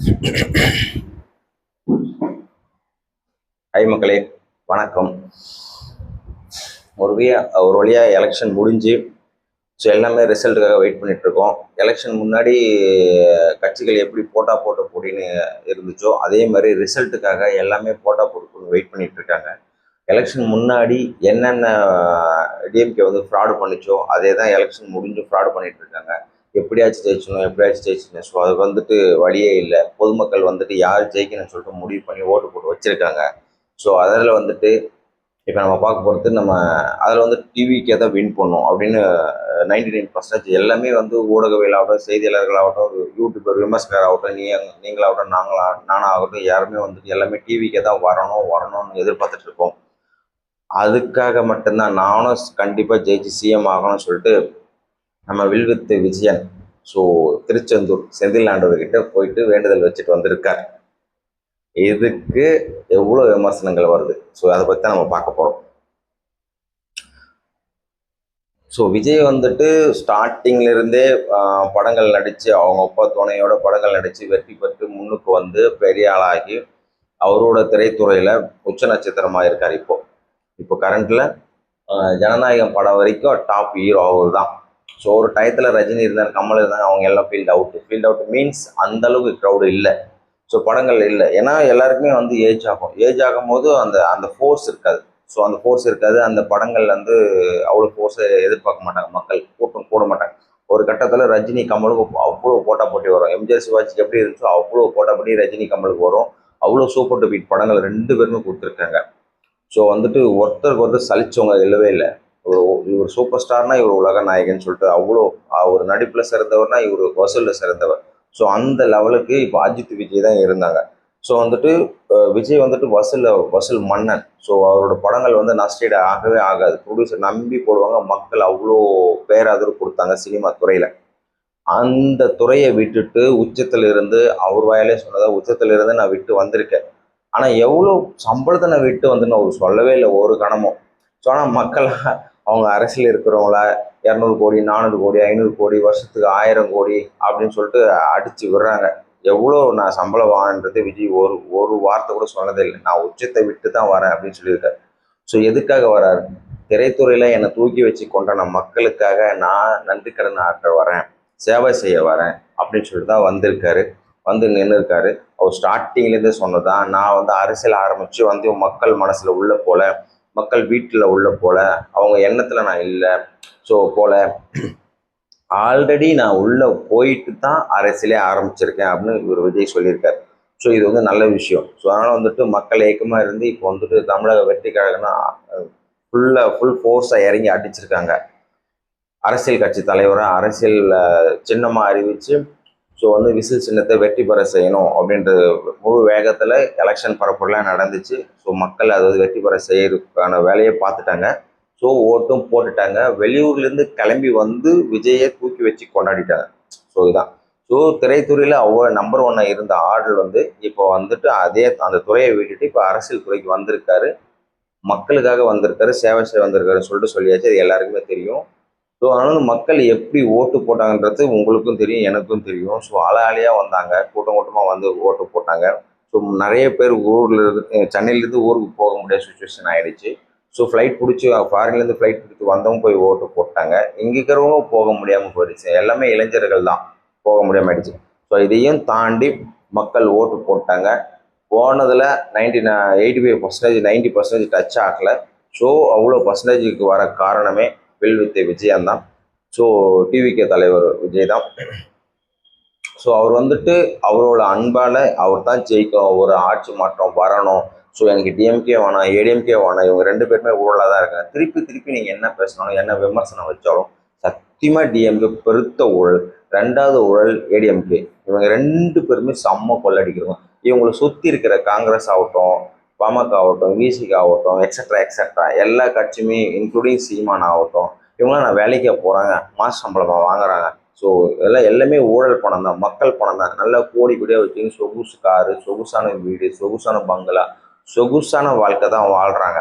High மக்களே, வணக்கம். ஒரு வழியாக எலெக்ஷன் முடிஞ்சு ஸோ எல்லாமே ரிசல்ட்டுக்காக வெயிட் பண்ணிகிட்ருக்கோம். எலெக்ஷன் முன்னாடி கட்சிகள் எப்படி போட்டா போட்டு போட்டின்னு இருந்துச்சோ அதே மாதிரி ரிசல்ட்டுக்காக எல்லாமே போட்டா போட்டு வெயிட் பண்ணிகிட்ருக்காங்க. எலெக்ஷன் முன்னாடி என்னென்ன டிஎம்கே வந்து ஃப்ராடு பண்ணிச்சோ அதே தான் எலெக்ஷன் முடிஞ்சு ஃப்ராடு பண்ணிகிட்ருக்காங்க. எப்படியாச்சும் ஜெயிச்சணும். ஸோ அது வந்துட்டு வழியே இல்லை. பொதுமக்கள் வந்துட்டு யார் ஜெயிக்கணும்னு சொல்லிட்டு முடிவு பண்ணி ஓட்டு போட்டு வச்சுருக்காங்க. ஸோ அதில் வந்துட்டு இப்போ நம்ம பார்க்க போகிறது அதில் வந்து டிவிக்கே தான் வின் பண்ணோம் அப்படின்னு 99% எல்லாமே வந்து ஊடகவியலாகட்டும், செய்தியாளர்களாகட்டும், யூடியூபர் விமர்சகர் ஆகட்டும், நீங்களாகட்டும், நானாகட்டும், யாருமே வந்துட்டு எல்லாமே டிவிக்கே தான் வரணும்னு எதிர்பார்த்துட்டு இருக்கோம். அதுக்காக மட்டும்தான் நானும் கண்டிப்பாக ஜெயிச்சு சிஎம் ஆகணும்னு சொல்லிட்டு நம்ம வில்வித்து விஜயன் ஸோ திருச்செந்தூர் செந்தில் ஆண்டவர்கிட்ட போயிட்டு வேண்டுதல் வச்சுட்டு வந்திருக்கார். இதுக்கு எவ்வளோ விமர்சனங்கள் வருது. ஸோ அதை பற்றி தான் நம்ம பார்க்க போகிறோம். ஸோ விஜய் வந்துட்டு ஸ்டார்டிங்லேருந்தே படங்கள் நடித்து அவங்க அப்பா துணையோட படங்கள் நடித்து வெற்றி பெற்று முன்னுக்கு வந்து பெரிய ஆளாகி அவரோட திரைத்துறையில் உச்ச நட்சத்திரமாக இருக்கார். இப்போ கரண்டில் ஜனநாயகம் படம் வரைக்கும் டாப் ஹீரோ அவர் தான். ஸோ ஒரு டயத்தில் ரஜினி இருந்தார், கமல் இருந்தாங்க, அவங்க எல்லாம் ஃபீல்ட் அவுட் மீன்ஸ் அந்தளவுக்கு க்ரௌடு இல்லை. ஸோ படங்கள் இல்லை. ஏன்னா எல்லாருக்குமே வந்து ஏஜ் ஆகும்போது அந்த அந்த ஃபோர்ஸ் இருக்காது. ஸோ அந்த ஃபோர்ஸ் இருக்காது. அந்த படங்கள் வந்து அவ்வளோ ஃபோர்ஸை எதிர்பார்க்க மாட்டாங்க மக்கள், கூட்டம் கூட மாட்டாங்க. ஒரு கட்டத்தில் ரஜினி கமலுக்கு அவ்வளோ போட்டா போட்டி வரும். எம்ஜிஆர் சிவாஜிக்கு எப்படி இருந்துச்சோ அவ்வளோ போட்டா போட்டி ரஜினி கமலுக்கு வரும். அவ்வளோ சூப்பர் டூ பீட் படங்கள் 2 பேருமே கொடுத்துருக்காங்க. ஸோ வந்துட்டு ஒருத்தருக்கு சலிச்சவங்க இல்லவே இல்லை. இவர் சூப்பர் ஸ்டார்னா இவர் உலக நாயகன் சொல்லிட்டு அவ்வளோ ஒரு நடிப்பில் சிறந்தவர்னா இவர் வசூலில் சிறந்தவர். ஸோ அந்த லெவலுக்கு இப்போ அஜித் விஜய் தான் இருந்தாங்க. ஸோ வந்துட்டு விஜய் வந்துட்டு வசூல் மன்னன். ஸோ அவரோட படங்கள் வந்து நஷ்டீடு ஆகவே ஆகாது. ப்ரொடியூசர் நம்பி போடுவாங்க. மக்கள் அவ்வளோ பேராதரவு கொடுத்தாங்க சினிமா துறையில். அந்த துறையை விட்டுட்டு உச்சத்தில் இருந்து அவர் வாயிலே சொன்னதா உச்சத்தில் இருந்து நான் விட்டு வந்திருக்கேன். ஆனால் எவ்வளோ சம்பளத்தை நான் விட்டு வந்துன்னு அவர் சொல்லவே இல்லை ஒரு கணமும். ஸோ ஆனால் மக்கள் அவங்க அரசியல் இருக்கிறவங்கள 200 கோடி 400 கோடி 500 கோடி வருஷத்துக்கு 1000 கோடி அப்படின்னு சொல்லிட்டு அடித்து விடுறாங்க. எவ்வளோ நான் சம்பளம் வாங்கின்றது விஜய் ஒரு வார்த்தை கூட சொன்னதே இல்லை. நான் உச்சத்தை விட்டு தான் வரேன் அப்படின்னு சொல்லியிருக்காரு. ஸோ எதுக்காக வராரு? திரைத்துறையில் என்னை தூக்கி வச்சு கொண்டான மக்களுக்காக நான் நன்றி கடன் ஆற்ற வரேன், சேவை செய்ய வரேன் அப்படின்னு சொல்லிட்டு தான் வந்திருக்காரு. வந்து நின்று இருக்காரு. அவர் ஸ்டார்டிங்லேருந்து சொன்னதான், நான் வந்து அரசியல் ஆரம்பித்து வந்து மக்கள் மனசில் உள்ள போல, மக்கள் வீட்டில் உள்ள போல, அவங்க எண்ணத்தில் நான் இல்லை. ஸோ போல ஆல்ரெடி நான் உள்ளே போயிட்டு தான் அரசியலே ஆரம்பிச்சிருக்கேன் அப்படின்னு இவர் விஜய் சொல்லியிருக்காரு. ஸோ இது வந்து நல்ல விஷயம். ஸோ அதனால் வந்துட்டு மக்கள் ஏக்கமாக இருந்து இப்போ வந்துட்டு தமிழக வெற்றி கழகம்னா ஃபுல் ஃபோர்ஸாக இறங்கி அடிச்சிருக்காங்க. அரசியல் கட்சி தலைவராக அரசியல் சின்னமாக அறிவித்து ஸோ வந்து விசில் சின்னத்தை வெற்றி பெற செய்யணும் அப்படின்ற முழு வேகத்தில் எலெக்ஷன் பரப்புலாம் நடந்துச்சு. ஸோ மக்கள் அதாவது வெற்றி பெற செய்யறதுக்கான வேலையை பார்த்துட்டாங்க. ஸோ ஓட்டும் போட்டுட்டாங்க. வெளியூர்லேருந்து கிளம்பி வந்து விஜயை தூக்கி வச்சு கொண்டாடிட்டாங்க. ஸோ இதுதான். ஸோ திரைத்துறையில் அவ்வளோ நம்பர் 1 இருந்த ஆர்டர் வந்து இப்போ வந்துட்டு அந்த துறையை விட்டுட்டு இப்போ அரசியல் துறைக்கு வந்திருக்காரு. மக்களுக்காக வந்திருக்காரு, சேவை செய்ய வந்திருக்காருன்னு சொல்லிட்டு சொல்லியாச்சு. அது எல்லாருக்குமே தெரியும். ஸோ அதனால மக்கள் எப்படி ஓட்டு போட்டாங்கன்றது உங்களுக்கும் தெரியும், எனக்கும் தெரியும். ஸோ அலையாக வந்தாங்க, கூட்டமாக வந்து ஓட்டு போட்டாங்க. ஸோ நிறைய பேர் சென்னையிலேருந்து ஊருக்கு போக முடியாத சுச்சுவேஷன் ஆகிடுச்சு. ஸோ ஃப்ளைட் பிடிச்சி ஃபாரின்லேருந்து ஃப்ளைட் பிடிச்சி வந்தவங்க போய் ஓட்டு போட்டாங்க. இங்கே இருக்கிறவங்க போக முடியாமல் போயிடுச்சு. எல்லாமே இளைஞர்கள் தான் போக முடியாமல் ஆயிடுச்சு. ஸோ இதையும் தாண்டி மக்கள் ஓட்டு போட்டாங்க. போனதில் 85% 90% டச் ஆகலை. ஸோ அவ்வளோ பர்சன்டேஜுக்கு வர காரணமே வில்வித்தை விஜயன் தான். ஸோ டிவிகே தலைவர் விஜய் தான். ஸோ அவர் வந்துட்டு அவரோட அன்பால் அவர் தான் ஜெயிக்கும், ஒரு ஆட்சி மாற்றம் வரணும். ஸோ எனக்கு டிஎம்கே வேணாம், ஏடிஎம்கே வேணாம், இவங்க 2 பேருமே ஊழலாக தான் இருக்காங்க. திருப்பி நீங்கள் என்ன பேசணும், என்ன விமர்சனம் வச்சாலும் சத்தியமாக டிஎம்கே பெருத்த ஊழல், 2வது ஊழல் ஏடிஎம்கே. இவங்க 2 பேருமே செம்ம கொள்ளடிக்கிறவங்க. இவங்களை சுற்றி இருக்கிற காங்கிரஸ் ஆகட்டும், பாமக ஆகட்டும், விசிக ஆகட்டும், எக்ஸட்ரா எல்லா கட்சியுமே இன்க்ளூடிங் சீமான் ஆகட்டும், இவங்களாம் நான் வேலைக்கே போகிறாங்க, மாச சம்பளமாக வாங்குறாங்க. ஸோ எல்லாமே ஊழல் பணம் தான், மக்கள் பணம் தான். நல்லா கோடி கோடியாக வச்சுன்னு சொகுசு காரு, சொகுசான வீடு, சொகுசான பங்களா, சொகுசான வாழ்க்கை தான் வாழ்கிறாங்க.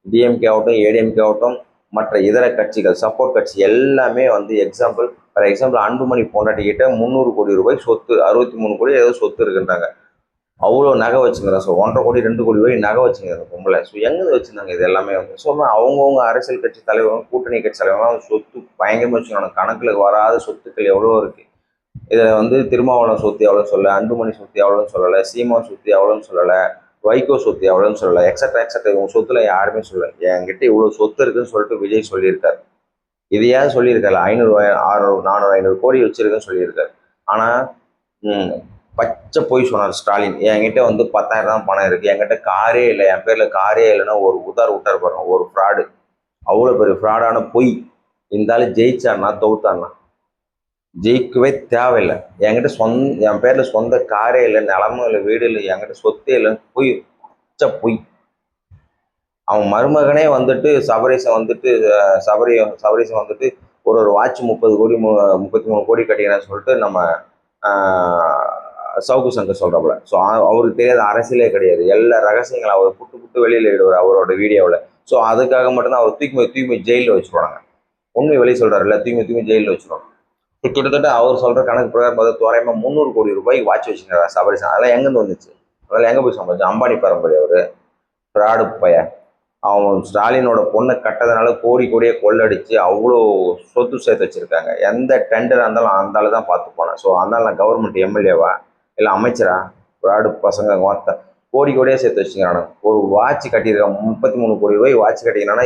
டிஎம்கே ஆகட்டும், ஏடிஎம்கே ஆகட்டும், மற்ற இதர கட்சிகள், சப்போர்ட் கட்சி எல்லாமே வந்து எக்ஸாம்பிள் ஃபார் எக்ஸாம்பிள் அன்புமணி பொண்டாட்டி கிட்ட 300 கோடி ரூபாய் சொத்து, 63 கோடி ஏதோ சொத்து இருக்குன்றாங்க. அவ்வளோ நகை வச்சுங்கிறேன். ஸோ 1,50 கோடி 2 கோடி ரூபாய் நகை வச்சுங்கிறாங்க பொம்பளை. ஸோ எங்கே வச்சுருந்தாங்க இது எல்லாமே வந்து? ஸோ அவங்கவுங்க அரசியல் கட்சி தலைவரும் கூட்டணி கட்சி தலைவரும் சொத்து பயங்கரமாக வச்சுக்கணும். கணக்கில் வராத சொத்துக்கள் எவ்வளோ இருக்குது. இதில் வந்து திருமாவளவன் சொத்து எவ்வளோன்னு சொல்லலை, அன்புமணி சொத்து எவ்வளோன்னு சொல்லலை, சீமான் சொத்து எவ்வளோன்னு சொல்லலை, வைகோ சொத்து எவ்வளோன்னு சொல்லலை, எக்ஸட்ரா எக்ஸட்ரா. இவங்க சொத்துல யாருமே சொல்லலை. என்கிட்ட இவ்வளோ சொத்து இருக்குன்னு சொல்லிட்டு விஜய் சொல்லியிருக்காரு. இதையாவது சொல்லியிருக்காரு. 500 600 400 500 கோடி வச்சிருக்குன்னு சொல்லியிருக்காரு. ஆனால் பச்சை போய் சொன்னார் ஸ்டாலின். என்கிட்ட வந்து 10,000 தான் பணம் இருக்குது, என்கிட்ட காரே இல்லை, என் பேரில் காரே இல்லைன்னா ஒரு விட்டார் பாருங்க, ஒரு ஃப்ராடு. அவ்வளோ பெரிய ஃப்ராடான பொய். இந்த ஆள் ஜெயிச்சார்னா தோத்தார்னா ஜெயிக்கவே தேவையில்லை. என்கிட்ட என் பேரில் சொந்த காரே இல்லை, நிலமும் இல்லை, வீடு இல்லை, என்கிட்ட சொத்தே இல்லைன்னு பொய், பச்சை பொய். அவன் மருமகனே வந்துட்டு சபரீசன் வந்துட்டு சபரீசன் வந்துட்டு ஒரு வாட்ச் 30 கோடி 33 கோடி கட்டிக்கிறேன்னு சொல்லிட்டு நம்ம சவுக்கு சங்கர் சொல்கிறாப்புல. ஸோ அவருக்கு தெரியாத அரசியலே கிடையாது. எல்லா ரகசியங்களும் அவர் புட்டு புட்டு வெளியில் இடுவார் அவரோட வீடியோவில். ஸோ அதுக்காக மட்டும்தான் அவர் தூக்கி ஜெயிலில் வச்சுருவாங்க. உண்மை வெளியே சொல்கிறாருல்ல, தூக்கி ஜெயிலில் வச்சுருவாங்க. கிட்டத்தட்ட அவர் சொல்கிற கணக்கு பிரகாரம் பார்த்தா தோராயமாக 300 கோடி ரூபாய் வாட்ச் வச்சுக்கிறார் சபரீசன். அதெல்லாம் எங்கேருந்து வந்துச்சு? அதெல்லாம் எங்கே போய் சம்பாதிச்சு? அம்பானி பரம்பரை அவர் ஃப்ராடு பையன். அவன் ஸ்டாலினோட பொண்ணை கட்டதுனால கோடியே கொள்ளடிச்சு அவ்வளோ சொத்து சேர்த்து வச்சுருக்காங்க. எந்த டெண்டராக இருந்தாலும் அந்த ஆள் தான் பார்த்து போனேன். ஸோ அதனால நான் கவர்மெண்ட் எம்எல்ஏவா இல்லை அமைச்சரா? ஃப்ராடு பசங்க மொத்த கோடியே சேர்த்து வச்சுக்கிறானு. ஒரு வாட்ச் கட்டியிருக்கான், 33 கோடி ரூபாய் வாட்ச் கட்டிக்கிறானா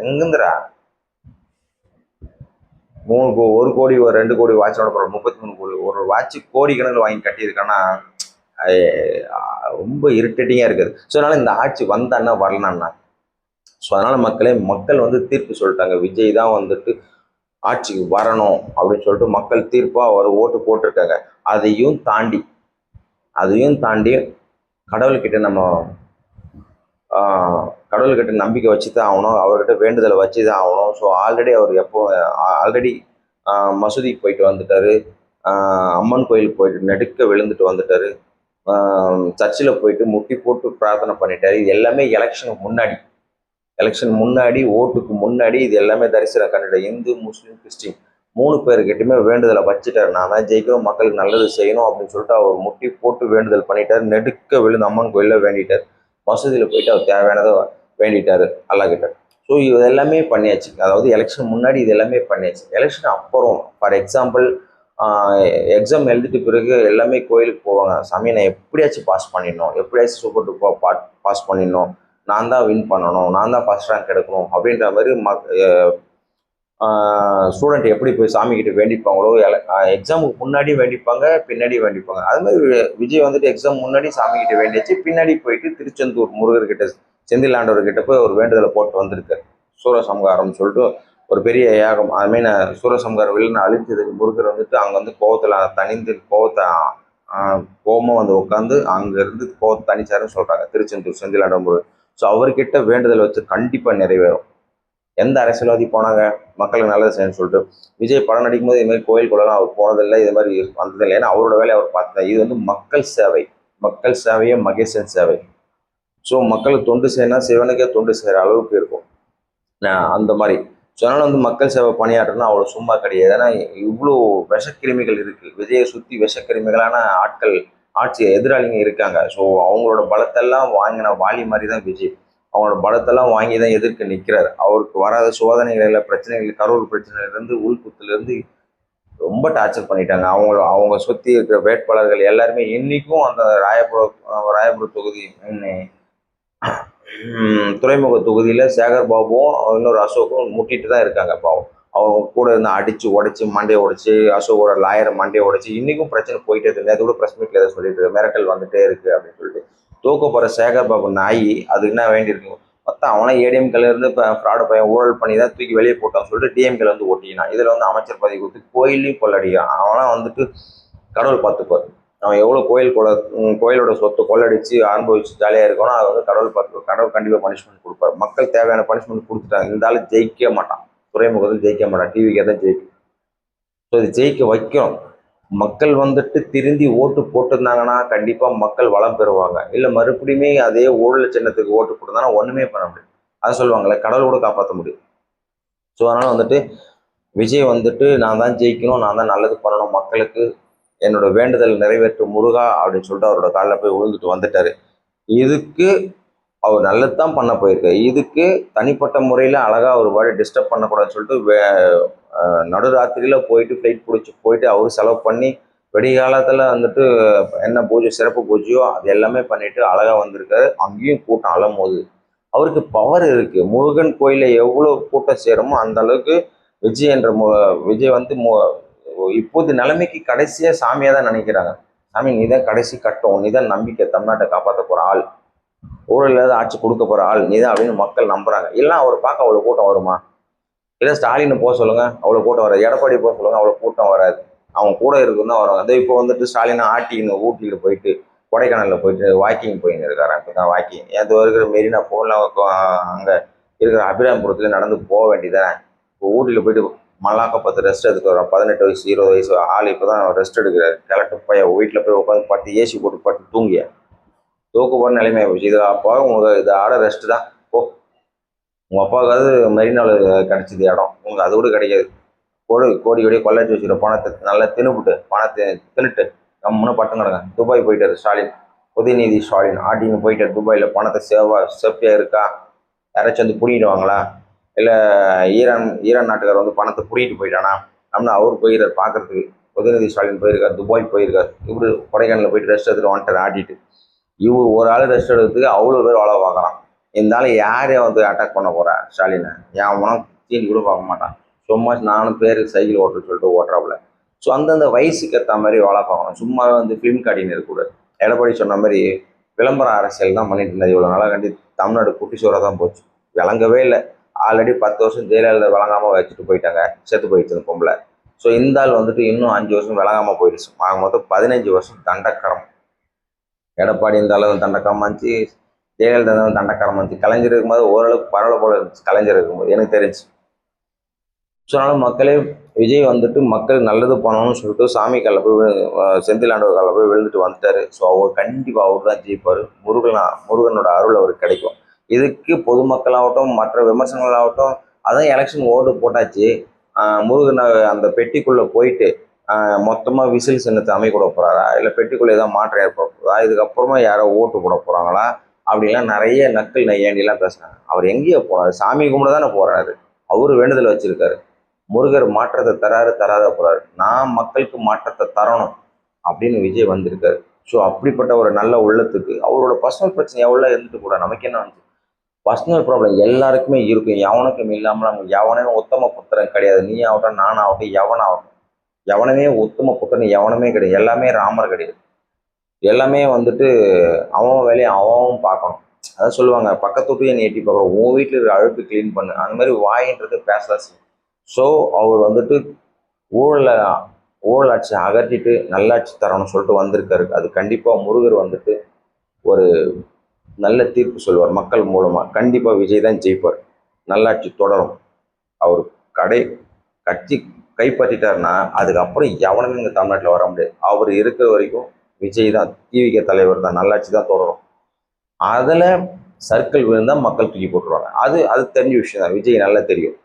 எங்கேருந்துடா? 1 கோடி 2 கோடி வாட்சோட போகிற 33 கோடி ஒரு வாட்ச் கோடி கணக்கில் வாங்கி கட்டியிருக்கான்னா ரொம்ப இரிட்டேட்டிங்காக இருக்குது. ஸோ அதனால் இந்த ஆட்சி வந்தான்னா வரலான்னா. ஸோ அதனால் மக்கள் வந்து தீர்ப்பு சொல்லிட்டாங்க. விஜய் தான் வந்துட்டு ஆட்சிக்கு வரணும் அப்படின்னு சொல்லிட்டு மக்கள் தீர்ப்பாக அவர் ஓட்டு போட்டிருக்காங்க. அதையும் தாண்டி கடவுள்கிட்ட நம்ம கடவுள்கிட்ட நம்பிக்கை வச்சு தான் ஆகணும், அவர்கிட்ட வேண்டுதலை வச்சு தான் ஆகணும். ஸோ ஆல்ரெடி மசூதிக்கு போயிட்டு வந்துட்டாரு, அம்மன் கோயிலுக்கு போயிட்டு நெடுக்க விழுந்துட்டு வந்துட்டாரு, சர்ச்சில் போயிட்டு முட்டி போட்டு பிரார்த்தனை பண்ணிட்டாரு. இது எல்லாமே எலெக்ஷன் முன்னாடி ஓட்டுக்கு முன்னாடி இது எல்லாமே தரிசனம் கண்டுட்ட இந்து முஸ்லீம் கிறிஸ்டின் 3 பேருக்கிட்டுமே வேண்டுதலை வச்சுட்டாரு. நான் தான் ஜெயிக்கணும், மக்களுக்கு நல்லது செய்யணும் அப்படின்னு சொல்லிட்டு அவர் முட்டி போட்டு வேண்டுதல் பண்ணிட்டார். நெடுக்க விழுந்து அம்மன் கோயிலில் வேண்டிட்டார். மசூதியில் போயிட்டு அவர் தேவையானதை வேண்டிட்டார் அல்லாஹ் கிட்ட. ஸோ இது எல்லாமே பண்ணியாச்சு. அதாவது எலெக்ஷன் முன்னாடி இது எல்லாமே பண்ணியாச்சு. எலெக்ஷன் அப்புறம் ஃபார் எக்ஸாம்பிள் எக்ஸாம் எழுதிட்டு பிறகு எல்லாமே கோயிலுக்கு போவாங்க. சாமி நான் எப்படியாச்சும் பாஸ் பண்ணிடணும், எப்படியாச்சும் சூப்பர் டூப்பர் பாஸ் பண்ணிடணும், நான் தான் வின் பண்ணணும், நான் தான் ஃபர்ஸ்ட் ரேங்க் எடுக்கணும் அப்படின்ற மாதிரி ஸ்டூடெண்ட் எப்படி போய் சாமிக்கிட்ட வேண்டிப்பாங்களோ எக்ஸாமுக்கு முன்னாடி வேண்டிப்பாங்க, பின்னாடி வேண்டிப்பாங்க. அது மாதிரி விஜய் வந்துட்டு எக்ஸாம் முன்னாடி சாமிக்கிட்ட வேண்டியாச்சு, பின்னாடி போயிட்டு திருச்செந்தூர் முருகர்கிட்ட செந்திலாண்டவர்கிட்ட போய் ஒரு வேண்டுதலை போட்டு வந்திருக்காரு. சூரசம்ஹாரம்னு சொல்லிட்டு ஒரு பெரிய யாகம். அதுமாதிரி நான் சூரசம்ஹார வில்லனை அழிச்சதுக்கு முருகர் வந்துட்டு அங்கே வந்து கோவத்தில் தனிந்து கோபமாக வந்து உட்காந்து அங்கேருந்து கோவத்தை தனிச்சாருன்னு சொல்கிறாங்க திருச்செந்தூர் செந்திலாண்ட முருகர். ஸோ அவர்கிட்ட வேண்டுதல் வச்சு கண்டிப்பாக நிறைவேறும். எந்த அரசியல்வாதி போனாங்க மக்களுக்கு நல்லது செய்யணும்னு சொல்லிட்டு? விஜய் படம் நடிக்கும் போது இதுமாதிரி கோயில் கொள்ளலாம் அவர் போனதில்லை, இது மாதிரி வந்ததில்லை. ஏன்னா அவரோட வேலையை அவர் பார்த்தேன். இது வந்து மக்கள் சேவையே மகேசன் சேவை. ஸோ மக்களுக்கு தொண்டு செய்யணும், சிவனுக்கே தொண்டு செய்கிற அளவுக்கு இருக்கும் அந்த மாதிரி. ஸோ அதனால் வந்து மக்கள் சேவை பணியாற்றணும் அவ்வளோ சும்மா கிடையாது. ஏன்னா இவ்வளோ விஷக்கிருமிகள் இருக்குது. விஜயை சுற்றி விஷக்கிருமிகளான ஆட்சி எதிராளிங்க இருக்காங்க. ஸோ அவங்களோட பலத்தெல்லாம் வாங்கின வாலி மாதிரி தான் விஜய். அவங்களோட பலத்தெல்லாம் வாங்கி தான் எதிர்க்க நிற்கிறார். அவருக்கு வராத சோதனைகளில் பிரச்சனைகள், கரூர் பிரச்சனையிலேருந்து உள்குத்துலேருந்து ரொம்ப டார்ச்சர் பண்ணிட்டாங்க. அவங்க சுற்றி இருக்கிற வேட்பாளர்கள் எல்லாருமே இன்னைக்கும் அந்த ராயபுரம் தொகுதி துறைமுக தொகுதியில் சேகர் பாபுவும் இன்னொரு அசோக்கும் முட்டிட்டு தான் இருக்காங்க. பாவம் அவங்க கூட இருந்து அடித்து உடைச்சி மண்டையை உடைச்சி அசோகோட லாயரை மண்டையை உடைச்சி இன்றைக்கும் பிரச்சனை போயிட்டே இருக்கு. அது கூட ப்ரெஸ் மீட்டில் எதாவது சொல்லிட்டு இருக்கு, மிரட்டல் வந்துட்டே இருக்குது அப்படின்னு சொல்லிட்டு. தூக்கப்படுற சேகர் பாபு நாய் அதுக்கு என்ன வேண்டியிருக்கும்? மொத்தம் அவனா ஏடிஎம்கேல இருந்து இப்போ ஃப்ராடு பையன் ஊழல் பண்ணி தான் தூக்கி வெளியே போட்டான்னு சொல்லிட்டு டிஎம்கேல வந்து ஓட்டினான். இதில் வந்து அமைச்சர் பதவி கொடுத்து கோயிலையும் கொள்ளடிக்கான். அவனா வந்துட்டு கடவுள் பார்த்துப்பார். அவன் எவ்வளோ கோயிலோட சொத்தை கொள்ளடிச்சு அனுபவிச்சு ஜாலியாக இருக்கணும், அதை வந்து கடவுள் கண்டிப்பாக பனிஷ்மெண்ட் கொடுப்பார். மக்கள் தேவையான பனிஷ்மெண்ட் கொடுத்துட்டாங்க. இந்த ஆள் ஜெயிக்க மாட்டான், துறைமுகத்தில் ஜெயிக்க மாட்டான், டிவிக்கே தான் ஜெயிக்கும். ஸோ இது ஜெயிக்க வைக்கும். மக்கள் வந்துட்டு திருந்தி ஓட்டு போட்டிருந்தாங்கன்னா கண்டிப்பாக மக்கள் வளம் பெறுவாங்க. இல்லை மறுபடியுமே அதே ஊழல் சின்னத்துக்கு ஓட்டு போட்டிருந்தாங்கன்னா ஒன்றுமே பண்ண முடியும். அதை சொல்லுவாங்களே, கடவுள் கூட காப்பாற்ற முடியும். ஸோ அதனால் வந்துட்டு விஜய் வந்துட்டு நான் தான் ஜெயிக்கணும், நான் தான் நல்லது பண்ணணும் மக்களுக்கு, என்னோட வேண்டுதல் நிறைவேற்றும் முருகா அப்படின்னு சொல்லிட்டு அவரோட காலில் போய் விழுந்துட்டு வந்துட்டாரு. இதுக்கு அவர் நல்லது தான் பண்ண போயிருக்காரு. இதுக்கு தனிப்பட்ட முறையில் அழகா ஒரு வாடி டிஸ்டர்ப் பண்ணக்கூடாதுன்னு சொல்லிட்டு நடுராத்திரியில் போயிட்டு ஃப்ளைட் பிடிச்சி போயிட்டு அவர் செலவு பண்ணி வெடிகாலத்தில் வந்துட்டு என்ன பூஜை சிறப்பு பூஜையோ அது எல்லாமே பண்ணிட்டு அழகா வந்திருக்காரு. அங்கேயும் கூட்டம் அலமோது. அவருக்கு பவர் இருக்கு. முருகன் கோயிலில் எவ்வளோ கூட்டம் சேருமோ அந்த அளவுக்கு விஜய் என்ற விஜய் வந்து இப்போது நிலைமைக்கு கடைசியா சாமியா தான் நினைக்கிறாங்க. சாமி நீ தான் கடைசி கட்டம், நீ தான் நம்பிக்கை, தமிழ்நாட்டை காப்பாற்ற போற ஆள், ஊழல் இல்லாத ஆட்சி கொடுக்க போற ஆள் நீ தான் அப்படின்னு மக்கள் நம்புறாங்க. இல்லை அவர் பார்க்க அவ்வளோ கூட்டம் வருமா? இல்லை ஸ்டாலின் போக சொல்லுங்க, அவ்வளோ கூட்டம் வராது. எடப்பாடி போக சொல்லுங்க, அவ்வளோ கூட்டம் வராது. அவங்க கூட இருக்குன்னு தான் வருவாங்க. அதே இப்போ வந்துட்டு ஸ்டாலினை ஆட்டின்னு ஊட்டியில் போயிட்டு கொடைக்கானலில் போயிட்டு வாக்கிங் போயின்னு இருக்காரு. அப்பதான் வாக்கிங் அது இருக்கிற மெரினா போகலாம், அங்கே இருக்கிற அபிராமபுரத்துல நடந்து போக வேண்டியதான். இப்போ ஊட்டியில் போயிட்டு மல்லாக்க 10 ரெஸ்ட் எடுத்துட்டு வரோம். 18 வயசு 20 வயசு ஆள் இப்போ தான் ரெஸ்ட் எடுக்கிறாரு. கிளட்டு போய் வீட்டில் போய் உட்காந்து பட்டு ஏசி போட்டு பட்டு தூங்கிய தூக்கு போகிற நிலைமையாக போச்சு. இது அப்பா உங்களுக்கு இது ஆட ரெஸ்ட் தான். ஓ உங்கள் அப்பாவுக்காவது மெரினாவில் கிடச்சிது இடம், உங்களுக்கு அது கூட கிடைக்காது. கோடி கோடி கொள்ளாச்சி வச்சுக்கிற பணத்தை நல்லா தின்னுபிட்டு பணத்தை தின்னுட்டு கம்முன்னு பட்டம் கிடங்க. துபாய் போயிட்டாரு ஸ்டாலின், உதயநிதி ஸ்டாலின் ஆட்டின்னு போயிட்டார் துபாயில். பணத்தை சேஃப்டியாக இருக்கா? யாராச்சும் வந்து பிடிக்கிடுவாங்களா? இல்லை ஈரான் நாட்டுக்கார் வந்து பணத்தை பிடிக்கிட்டு போயிட்டானா அப்படின்னு அவர் போயிருக்கார் பார்க்கறதுக்கு. உதயநிதி ஸ்டாலின் போயிருக்கார், துபாய் போயிருக்கார். இவர் கொடைக்கானலில் போயிட்டு ரெஸ்ட் எடுத்துட்டு வந்துட்டார் ஆட்டிட்டு. இவர் ஒரு ஆள் ரெஸ்ட் எடுக்கிறதுக்கு அவ்வளோ பேர் வேலை பார்க்குறான். இருந்தாலும் யாரையும் வந்து அட்டாக் பண்ண போகிறா ஸ்டாலினை? என் மனம் தீண்டி கூட பார்க்க மாட்டான். சும்மா நானும் பேருக்கு சைக்கிள் ஓட்டுன்னு சொல்லிட்டு ஓட்டுறாப்புல. ஸோ அந்தந்த வயசுக்கு ஏற்ற மாதிரி வேலை பார்க்கணும். சும்மாவே வந்து ஃபிலிம் காட்டின்னு இருக்கக்கூடாது. எடப்பாடி சொன்ன மாதிரி விளம்பர அரசியல் தான் பண்ணிட்டு இருந்தது. இவ்வளோ நாளாக கண்டி தமிழ்நாடு குட்டிச்சோராக தான் போச்சு, விளங்கவே இல்லை. ஆல்ரெடி 10 வருஷம் ஜெயலலிதா விளங்காமல் வச்சுட்டு போயிட்டாங்க, செத்து போயிடுச்சு அந்த பொம்பளை. ஸோ இந்த ஆள் வந்துட்டு இன்னும் 5 வருஷம் விளங்காமல் போயிடுச்சு. மொத்தம் 15 வருஷம் தண்டக்கரம். எடப்பாடி இந்த அளவு தண்டக்கரம் ஆச்சு, ஜெயலலிதா தண்டக்கரம் ஆச்சு. கலைஞர் இருக்கும்போது ஓரளவுக்கு பரவாயில்ல போல இருந்துச்சு, கலைஞர் இருக்கும்போது எனக்கு தெரிஞ்சு. ஸோ அதனால் மக்களே விஜய் வந்துட்டு மக்கள் நல்லது பண்ணணும்னு சொல்லிட்டு சாமி காலில் போய் செந்தில் ஆண்டவர் காலில் போய் விழுந்துட்டு வந்துட்டாரு. ஸோ அவர் கண்டிப்பாக அவர் தான் ஜெயிப்பார். முருகனோட அருள் அவருக்கு கிடைக்கும். இதுக்கு பொதுமக்களாகட்டும் மற்ற விமர்சனங்களாகட்டும் அதான் எலெக்ஷன் ஓட்டு போட்டாச்சு. முருகனை அந்த பெட்டிக்குள்ளே போயிட்டு மொத்தமாக விசில் சின்னத்தை அமைக்க கூட போகிறாரா, இல்லை பெட்டிக்குள்ளே ஏதாவது மாற்றம் ஏற்பட போகிறா, இதுக்கப்புறமா யாரோ ஓட்டு போட போகிறாங்களா அப்படின்லாம் நிறைய நக்கல் நையாண்டிலாம் பேசுகிறாங்க. அவர் எங்கேயோ போனார், சாமி கும்பிட தானே போகிறாரு. அவரு வேண்டுதல் வச்சிருக்காரு. முருகர் மாற்றத்தை தராரு தராத போறாரு, நான் மக்களுக்கு மாற்றத்தை தரணும் அப்படின்னு விஜய் வந்திருக்காரு. ஸோ அப்படிப்பட்ட ஒரு நல்ல உள்ளத்துக்கு அவரோட பர்சனல் பிரச்சனை எவ்வளோ இருந்துட்டு கூட நமக்கு என்ன வந்து பர்சனல் ப்ராப்ளம் எல்லாருக்குமே இருக்கும். எவனுக்கும் இல்லாமல் நம்ம எவனே உத்தம புத்திரன் கிடையாது. நீ ஆகட்டும் நான் ஆகட்டும் எவனாகட்டும் எவனமே உத்தம புத்திரன் எவனுமே கிடையாது. எல்லாமே ராமர் கிடையாது. எல்லாமே வந்துட்டு அவன் வேலையை அவன் பார்க்கணும். அதான் சொல்லுவாங்க பக்கத்து வீட்டையே நீ எட்டி பார்க்குறோம், உன் வீட்டில் இருக்கிற அழுக்கு கிளீன் பண்ணு. அந்த மாதிரி வாயின்றது பேசலாம் செய்யும். ஸோ அவர் வந்துட்டு ஊழலை ஊழலாட்சி அகற்றிட்டு நல்லாட்சி தரணும்னு சொல்லிட்டு வந்திருக்காரு. அது கண்டிப்பாக முருகர் வந்துட்டு ஒரு நல்ல தீர்ப்பு சொல்லுவார் மக்கள் மூலமாக. கண்டிப்பாக விஜய் தான் ஜெயிப்பார், நல்லாட்சி தொடரும். அவர் கட்சி கைப்பற்றிட்டாருன்னா அதுக்கப்புறம் எவனுமே இங்கே தமிழ்நாட்டில் வர முடியாது. அவர் இருக்கிற வரைக்கும் விஜய் தான் டிவிகே தலைவர் தான், நல்லாட்சி தான் தொடரும். அதில் சர்க்கிள் விழுந்தால் மக்கள் தூக்கி போட்டுருவாங்க. அது தெரிஞ்ச விஷயம் தான், விஜய் நல்லா தெரியும்.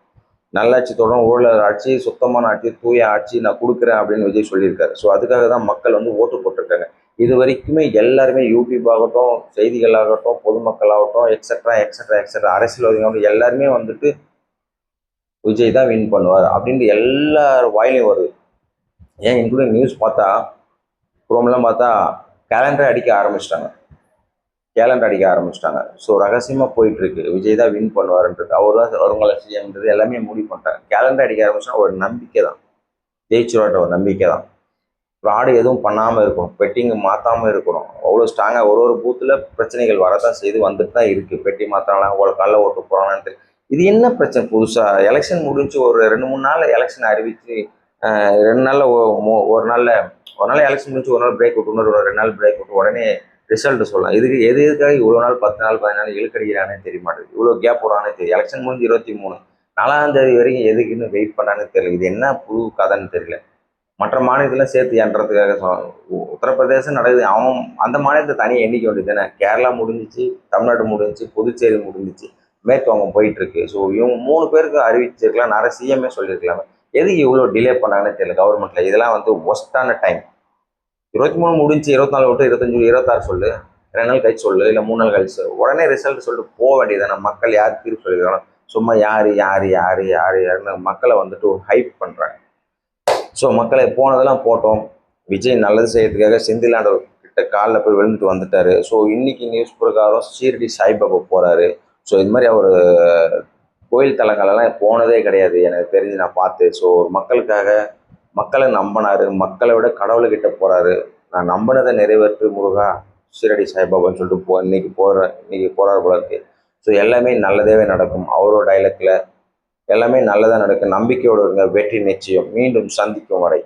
நல்லாட்சி தொடரும், ஊழல் ஆட்சி, சுத்தமான ஆட்சி, தூய ஆட்சி நான் கொடுக்குறேன் அப்படின்னு விஜய் சொல்லியிருக்காரு. ஸோ அதுக்காக தான் மக்கள் வந்து ஓட்டு போட்டிருக்காங்க. இது வரைக்குமே எல்லாருமே யூடியூப் ஆகட்டும், செய்திகள் ஆகட்டும், பொதுமக்கள் ஆகட்டும், எக்ஸட்ரா எக்ஸட்ரா எக்ஸட்ரா அரசியல்வாதிகள் எல்லாருமே வந்துட்டு விஜய் தான் வின் பண்ணுவார் அப்படின்ட்டு எல்லார் வாயிலையும் வருது. ஏன் இன்க்ளூடிங் நியூஸ் பார்த்தா குரோம்லாம் பார்த்தா கேலண்டரை அடிக்க ஆரம்பிச்சிட்டாங்க. ஸோ ரகசியமாக போயிட்டுருக்கு விஜய் தான் வின் பண்ணுவார்ன்றது, அவர் தான் வருங்கால சிஎம்ன்றது எல்லாமே முடிவு பண்ணிட்டாங்க. கேலண்டர் அடிக்க ஆரம்பிச்சா ஒரு நம்பிக்கை தான், ஜெயிச்சுருவாட்ட ஒரு நம்பிக்கை தான். ஃப்ராடு எதுவும் பண்ணாமல் இருக்கணும், பெட்டிங்க மாற்றாமல் இருக்கணும். அவ்வளோ ஸ்ட்ராங்காக ஒரு பூத்தில் பிரச்சனைகள் வரதான் செய்து வந்துட்டு தான் இருக்குது. பெட்டி மாற்றாங்களா, அவ்வளோ காலைல ஓட்டு போகிறாங்கன்ட்டு இது என்ன பிரச்சனை? புதுசாக எலெக்ஷன் முடிஞ்சு ஒரு 2-3 நாள் எலெக்ஷன் அறிவித்து 2 நாளில் ஒரு நாள் எலெக்ஷன் முடிஞ்சு ஒரு நாள் பிரேக் விட்டு இன்னொரு 2 நாள் பிரேக் விட்டு உடனே ரிசல்ட் சொல்லலாம். எதுக்காக இவ்வளோ நாள் 10 நாள் 15 நாள் இழுக்கடிக்கிறானே தெரிய மாட்டேங்குது. இவ்வளோ கேப் விடுறானே தெரியும். எலெக்ஷன் முடிஞ்சு 23 4ஆம் தேதி வரைக்கும் எதுக்குன்னு வெயிட் பண்ணான்னு தெரியல. இது என்ன புது கதைன்னு தெரியல. மற்ற மாநிலத்திலாம் சேர்த்து என்றதுக்காக உத்தரப்பிரதேசம் நடக்குது, அவன் அந்த மாநிலத்தை தனியாக எண்ணிக்க வேண்டியது தானே. கேரளா முடிஞ்சிச்சு, தமிழ்நாடு முடிஞ்சிச்சு, புதுச்சேரி முடிஞ்சிச்சு, மேற்கு அவங்க போயிட்டு இருக்கு. ஸோ இவங்க 3 பேருக்கு அறிவிச்சிருக்கலாம், நிறைய சிஎம்ஏ சொல்லியிருக்கலாமே. எதுக்கு இவ்வளோ டிலே பண்ணாங்கன்னு தெரியல கவர்மெண்ட்ல. இதெல்லாம் வந்து ஒஸ்டான டைம். 23 முடிஞ்சு 24 விட்டு 25 26 சொல்லு, 2 நாள் கழிச்சு சொல்லு, இல்லை 3 நாள் கழிச்சு உடனே ரிசல்ட் சொல்லிட்டு போக வேண்டியதானே. மக்கள் யார் தீர்ப்பு எழுதுறாங்க? சும்மா யார் யார் யார் யார் யாருன்னு மக்களை வந்துட்டு ஒரு ஹைப் பண்ணுறாங்க. ஸோ மக்களை போனதெல்லாம் போட்டோம். விஜய் நல்லது செய்யறதுக்காக செந்திலாண்டவர் கிட்ட காலில் போய் விழுந்துட்டு வந்துட்டாரு. ஸோ இன்னைக்கு நியூஸ் பிரகாரம் ஷீரடி சாய்பாபா போறாரு. ஸோ இது மாதிரி அவர் கோயில் தலங்களெல்லாம் போனதே கிடையாது எனக்கு தெரிஞ்சு நான் பார்த்து. ஸோ மக்களுக்காக மக்களை நம்பினாரு, மக்களை விட கடவுள்கிட்ட போறாரு. நான் நம்பினதை நிறைவேற்று முருகா ஷீரடி சாய்பாபான்னு சொல்லிட்டு இன்னைக்கு போறாரு போல இருக்கு. ஸோ எல்லாமே நல்லதாவே நடக்கும். அவரோட டைலாக்ல எல்லாமே நல்லதாக நடக்கும். நம்பிக்கையோடு இருங்க, வெற்றி நிச்சயம். மீண்டும் சந்திக்கும் வரை.